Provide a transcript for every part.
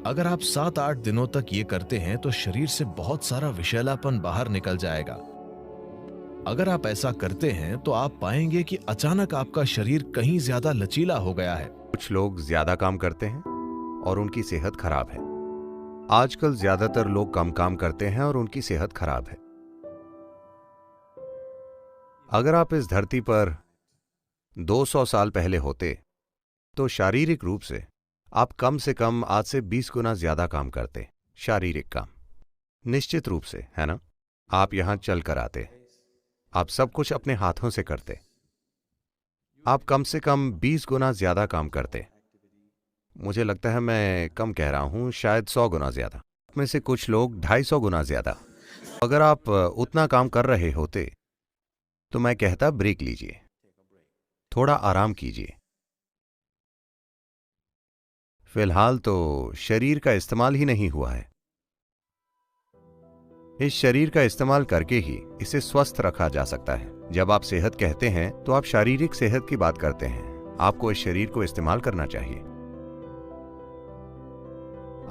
अगर आप 7-8 दिनों तक ये करते हैं तो शरीर से बहुत सारा विषैलापन बाहर निकल जाएगा। अगर आप ऐसा करते हैं तो आप पाएंगे कि अचानक आपका शरीर कहीं ज्यादा लचीला हो गया है। कुछ लोग ज्यादा काम करते हैं और उनकी सेहत खराब है। आजकल ज्यादातर लोग कम काम करते हैं और उनकी सेहत खराब है। अगर आप इस धरती पर 200 साल पहले होते तो शारीरिक रूप से कम आज से 20 गुना ज्यादा काम करते। शारीरिक काम, निश्चित रूप से, है ना? आप यहां चल कर आते, आप सब कुछ अपने हाथों से करते, आप कम से कम 20 गुना ज्यादा काम करते। मुझे लगता है मैं कम कह रहा हूं, शायद 100 गुना ज्यादा। में से कुछ लोग 250 गुना ज्यादा। अगर आप उतना काम कर रहे होते तो मैं कहता ब्रेक लीजिए, थोड़ा आराम कीजिए। फिलहाल तो शरीर का इस्तेमाल ही नहीं हुआ है। इस शरीर का इस्तेमाल करके ही इसे स्वस्थ रखा जा सकता है। जब आप सेहत कहते हैं तो आप शारीरिक सेहत की बात करते हैं। आपको इस शरीर को इस्तेमाल करना चाहिए।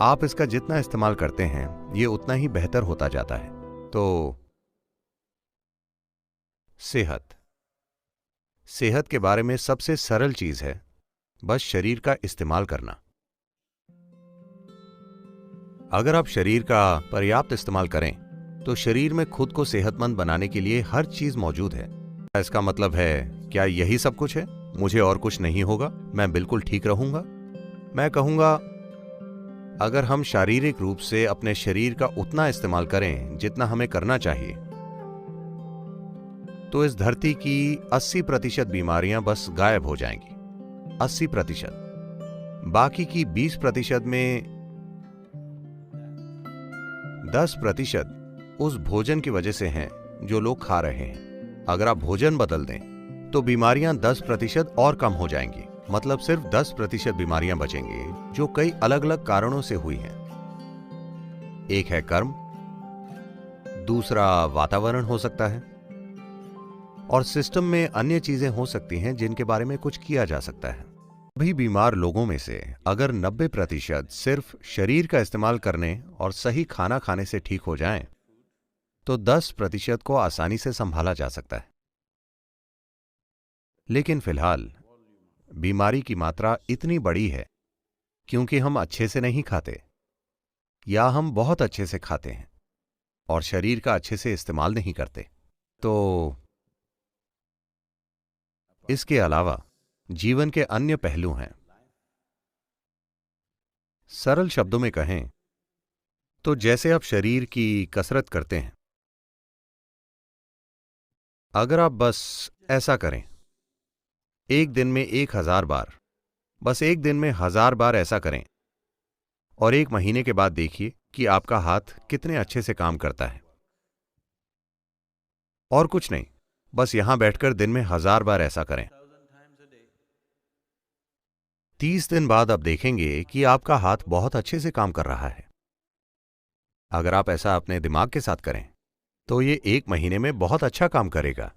आप इसका जितना इस्तेमाल करते हैं ये उतना ही बेहतर होता जाता है। तो सेहत के बारे में सबसे सरल चीज है बस शरीर का इस्तेमाल करना। अगर आप शरीर का पर्याप्त इस्तेमाल करें तो शरीर में खुद को सेहतमंद बनाने के लिए हर चीज मौजूद है। इसका मतलब है, क्या यही सब कुछ है? मुझे और कुछ नहीं होगा, मैं बिल्कुल ठीक रहूंगा? मैं कहूंगा, अगर हम शारीरिक रूप से अपने शरीर का उतना इस्तेमाल करें जितना हमें करना चाहिए तो इस धरती की 80% बीमारियां बस गायब हो जाएंगी। 80%। बाकी की 20% में 10% उस भोजन की वजह से हैं जो लोग खा रहे हैं। अगर आप भोजन बदल दें तो बीमारियां 10% और कम हो जाएंगी। मतलब सिर्फ 10% बीमारियां बचेंगी जो कई अलग अलग कारणों से हुई हैं। एक है कर्म, दूसरा वातावरण हो सकता है, और सिस्टम में अन्य चीजें हो सकती हैं जिनके बारे में कुछ किया जा सकता है। सभी बीमार लोगों में से अगर 90% सिर्फ शरीर का इस्तेमाल करने और सही खाना खाने से ठीक हो जाएं, तो 10% को आसानी से संभाला जा सकता है। लेकिन फिलहाल बीमारी की मात्रा इतनी बड़ी है क्योंकि हम अच्छे से नहीं खाते, या हम बहुत अच्छे से खाते हैं और शरीर का अच्छे से इस्तेमाल नहीं करते। तो इसके अलावा जीवन के अन्य पहलू हैं। सरल शब्दों में कहें तो जैसे आप शरीर की कसरत करते हैं, अगर आप बस ऐसा करें, एक दिन में 1000 बार, बस एक दिन में 1000 बार ऐसा करें, और एक महीने के बाद देखिए कि आपका हाथ कितने अच्छे से काम करता है। और कुछ नहीं, बस यहां बैठकर दिन में 1000 बार ऐसा करें। 30 दिन बाद आप देखेंगे कि आपका हाथ बहुत अच्छे से काम कर रहा है। अगर आप ऐसा अपने दिमाग के साथ करें तो ये एक महीने में बहुत अच्छा काम करेगा।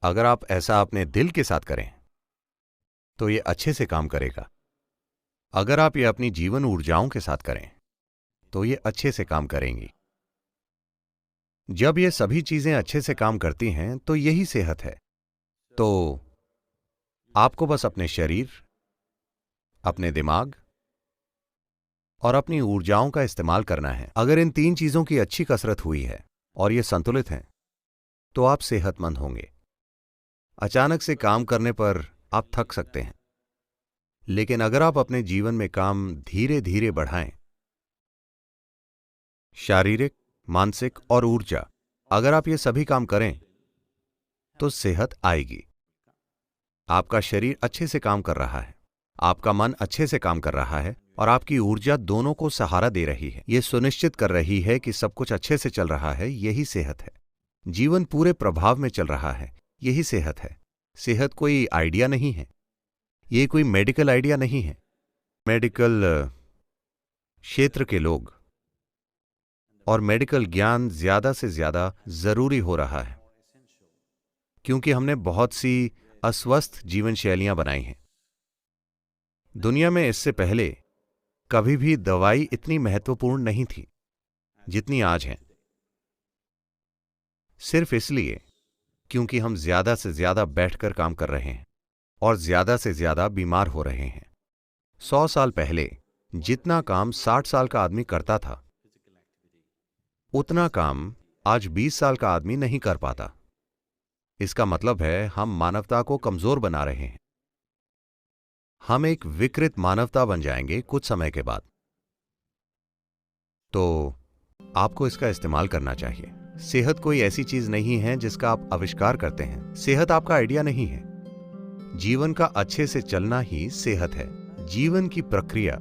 अगर आप ऐसा अपने दिल के साथ करें तो ये अच्छे से काम करेगा। अगर आप ये अपनी जीवन ऊर्जाओं के साथ करें तो ये अच्छे से काम करेंगी। जब ये सभी चीजें अच्छे से काम करती हैं तो यही सेहत है। तो आपको बस अपने शरीर, अपने दिमाग और अपनी ऊर्जाओं का इस्तेमाल करना है। अगर इन 3 चीजों की अच्छी कसरत हुई है और ये संतुलित हैं, तो आप सेहतमंद होंगे। अचानक से काम करने पर आप थक सकते हैं, लेकिन अगर आप अपने जीवन में काम धीरे धीरे बढ़ाएं, शारीरिक, मानसिक और ऊर्जा, अगर आप ये सभी काम करें तो सेहत आएगी। आपका शरीर अच्छे से काम कर रहा है, आपका मन अच्छे से काम कर रहा है, और आपकी ऊर्जा दोनों को सहारा दे रही है। यह सुनिश्चित कर रही है कि सब कुछ अच्छे से चल रहा है। यही सेहत है। जीवन पूरे प्रभाव में चल रहा है। यही सेहत है। सेहत कोई आइडिया नहीं है, ये कोई मेडिकल आइडिया नहीं है। मेडिकल क्षेत्र के लोग और मेडिकल ज्ञान ज्यादा से ज्यादा जरूरी हो रहा है क्योंकि हमने बहुत सी अस्वस्थ जीवन शैलियां बनाई हैं। दुनिया में इससे पहले कभी भी दवाई इतनी महत्वपूर्ण नहीं थी जितनी आज है, सिर्फ इसलिए क्योंकि हम ज्यादा से ज्यादा बैठकर काम कर रहे हैं और ज्यादा से ज्यादा बीमार हो रहे हैं। 100 साल पहले जितना काम 60 साल का आदमी करता था, उतना काम आज 20 साल का आदमी नहीं कर पाता। इसका मतलब है हम मानवता को कमजोर बना रहे हैं। हम एक विकृत मानवता बन जाएंगे कुछ समय के बाद। तो आपको इसका इस्तेमाल करना चाहिए। सेहत कोई ऐसी चीज नहीं है जिसका आप आविष्कार करते हैं। सेहत आपका आइडिया नहीं है। जीवन का अच्छे से चलना ही सेहत है। जीवन की प्रक्रिया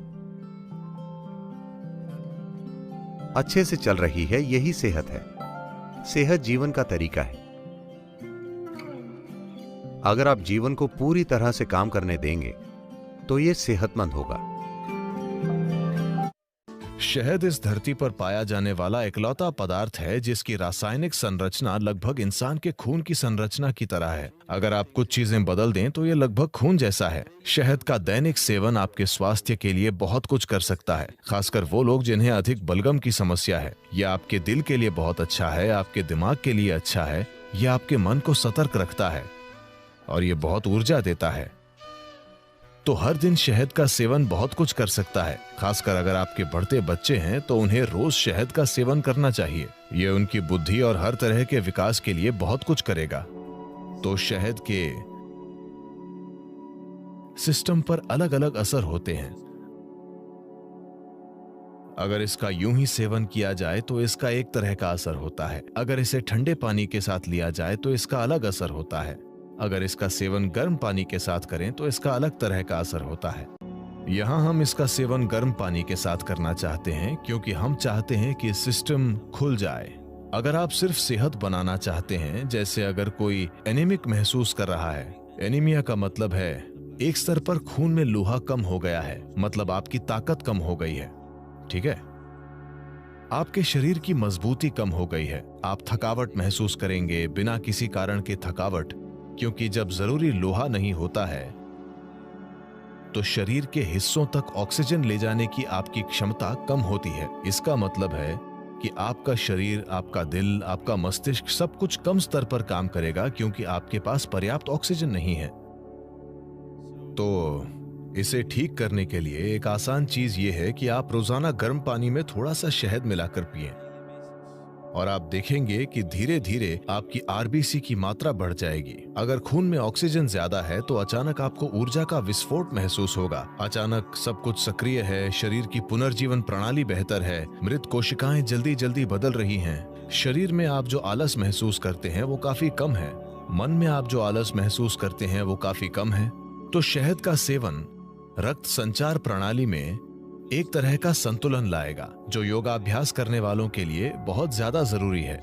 अच्छे से चल रही है, यही सेहत है। सेहत जीवन का तरीका है। अगर आप जीवन को पूरी तरह से काम करने देंगे तो यह सेहतमंद होगा। शहद इस धरती पर पाया जाने वाला इकलौता पदार्थ है जिसकी रासायनिक संरचना लगभग इंसान के खून की संरचना की तरह है। अगर आप कुछ चीजें बदल दें तो ये लगभग खून जैसा है। शहद का दैनिक सेवन आपके स्वास्थ्य के लिए बहुत कुछ कर सकता है, खासकर वो लोग जिन्हें अधिक बलगम की समस्या है। यह आपके दिल के लिए बहुत अच्छा है, आपके दिमाग के लिए अच्छा है, यह आपके मन को सतर्क रखता है और ये बहुत ऊर्जा देता है। तो हर दिन शहद का सेवन बहुत कुछ कर सकता है। खासकर अगर आपके बढ़ते बच्चे हैं तो उन्हें रोज शहद का सेवन करना चाहिए। ये उनकी बुद्धि और हर तरह के विकास के लिए बहुत कुछ करेगा। तो शहद के सिस्टम पर अलग अलग असर होते हैं। अगर इसका यूं ही सेवन किया जाए तो इसका एक तरह का असर होता है। अगर इसे ठंडे पानी के साथ लिया जाए तो इसका अलग असर होता है। अगर इसका सेवन गर्म पानी के साथ करें तो इसका अलग तरह का असर होता है। यहाँ हम इसका सेवन गर्म पानी के साथ करना चाहते हैं क्योंकि हम चाहते हैं कि सिस्टम खुल जाए। अगर आप सिर्फ सेहत बनाना चाहते हैं, जैसे अगर कोई एनीमिक महसूस कर रहा है, एनीमिया का मतलब है एक स्तर पर खून में लोहा कम हो गया है, मतलब आपकी ताकत कम हो गई है, ठीक है। आपके शरीर की मजबूती कम हो गई है। आप थकावट महसूस करेंगे बिना किसी कारण के थकावट, क्योंकि जब जरूरी लोहा नहीं होता है तो शरीर के हिस्सों तक ऑक्सीजन ले जाने की आपकी क्षमता कम होती है। इसका मतलब है कि आपका शरीर, आपका दिल, आपका मस्तिष्क सब कुछ कम स्तर पर काम करेगा क्योंकि आपके पास पर्याप्त ऑक्सीजन नहीं है। तो इसे ठीक करने के लिए एक आसान चीज ये है कि आप रोजाना गर्म पानी में थोड़ा सा शहद मिलाकर पिएं और आप देखेंगे कि धीरे धीरे आपकी आरबीसी की मात्रा बढ़ जाएगी। अगर खून में ऑक्सीजन ज्यादा है तो अचानक आपको ऊर्जा का विस्फोट महसूस होगा। अचानक सब कुछ सक्रिय है, शरीर की पुनर्जीवन प्रणाली बेहतर है, मृत कोशिकाएं जल्दी जल्दी बदल रही हैं। शरीर में आप जो आलस महसूस करते हैं वो काफी कम है। मन में आप जो आलस महसूस करते हैं वो काफी कम है। तो शहद का सेवन रक्त संचार प्रणाली में एक तरह का संतुलन लाएगा, जो योगाभ्यास करने वालों के लिए बहुत ज्यादा जरूरी है।